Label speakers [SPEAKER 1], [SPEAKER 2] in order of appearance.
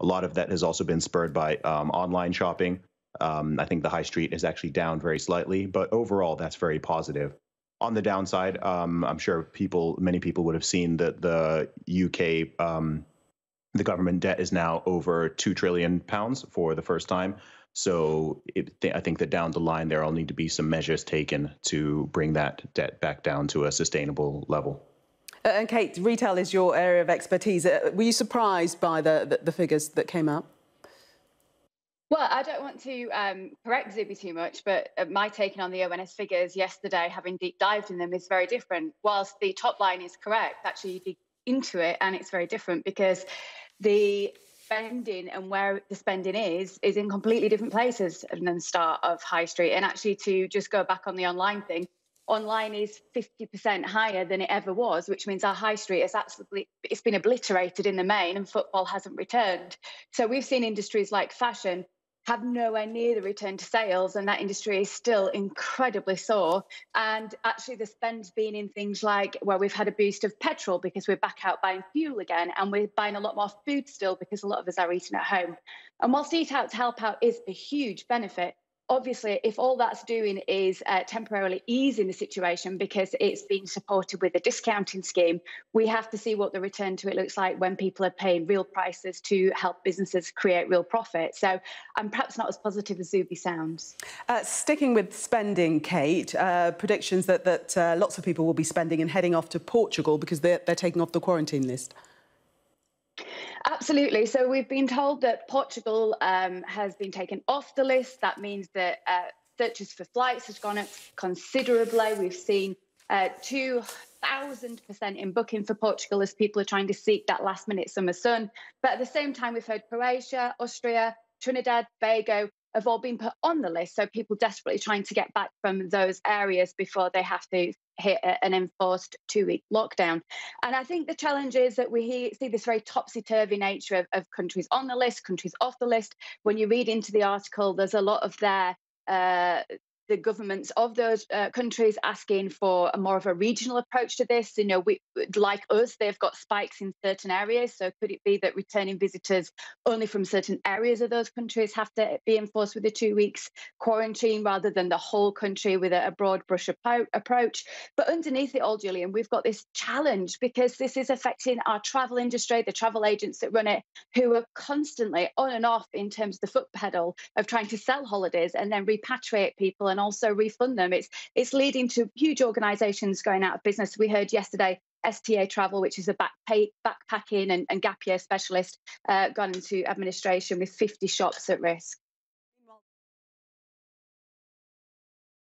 [SPEAKER 1] A lot of that has also been spurred by online shopping. I think the high street is actually down very slightly, but overall, that's very positive. On the downside, I'm sure many people would have seen that the UK, the government debt is now over £2 trillion for the first time. So I think that down the line, there will need to be some measures taken to bring that debt back down to a sustainable level.
[SPEAKER 2] And Kate, retail is your area of expertise. Were you surprised by the figures that came out?
[SPEAKER 3] Well, I don't want to correct Zuby too much, but my taking on the ONS figures yesterday, having deep dived in them, is very different. Whilst the top line is correct, actually you dig into it and it's very different, because the spending and where the spending is in completely different places than the start of high street. And actually, to just go back on the online thing, online is 50% higher than it ever was, which means our high street is it's been obliterated in the main, and footfall hasn't returned. So we've seen industries like fashion have nowhere near the return to sales, and that industry is still incredibly sore. And actually the spend's been in things like where we've had a boost of petrol because we're back out buying fuel again, and we're buying a lot more food still because a lot of us are eating at home. And whilst Eat Out to Help Out is a huge benefit, obviously, if all that's doing is temporarily easing the situation because it's been supported with a discounting scheme, we have to see what the return to it looks like when people are paying real prices to help businesses create real profit. So I'm perhaps not as positive as Zuby sounds.
[SPEAKER 2] Sticking with spending, Kate, predictions that lots of people will be spending and heading off to Portugal because they're taking off the quarantine list.
[SPEAKER 3] Absolutely. So we've been told that Portugal has been taken off the list. That means that searches for flights has gone up considerably. We've seen 2,000% in booking for Portugal as people are trying to seek that last minute summer sun. But at the same time, we've heard Croatia, Austria, Trinidad, Tobago have all been put on the list. So people desperately trying to get back from those areas before they have to hit an enforced 2-week lockdown. And I think the challenge is that we see this very topsy-turvy nature of countries on the list, countries off the list. When you read into the article, there's a lot of the governments of those countries asking for more of a regional approach to this. You know, like us, they've got spikes in certain areas. So could it be that returning visitors only from certain areas of those countries have to be enforced with a 2 weeks quarantine rather than the whole country with a broad brush approach? But underneath it all, Julian, we've got this challenge because this is affecting our travel industry, the travel agents that run it, who are constantly on and off in terms of the foot pedal of trying to sell holidays and then repatriate people and also refund them. It's leading to huge organisations going out of business. We heard yesterday STA Travel, which is a backpacking and gap year specialist, gone into administration with 50 shops at risk.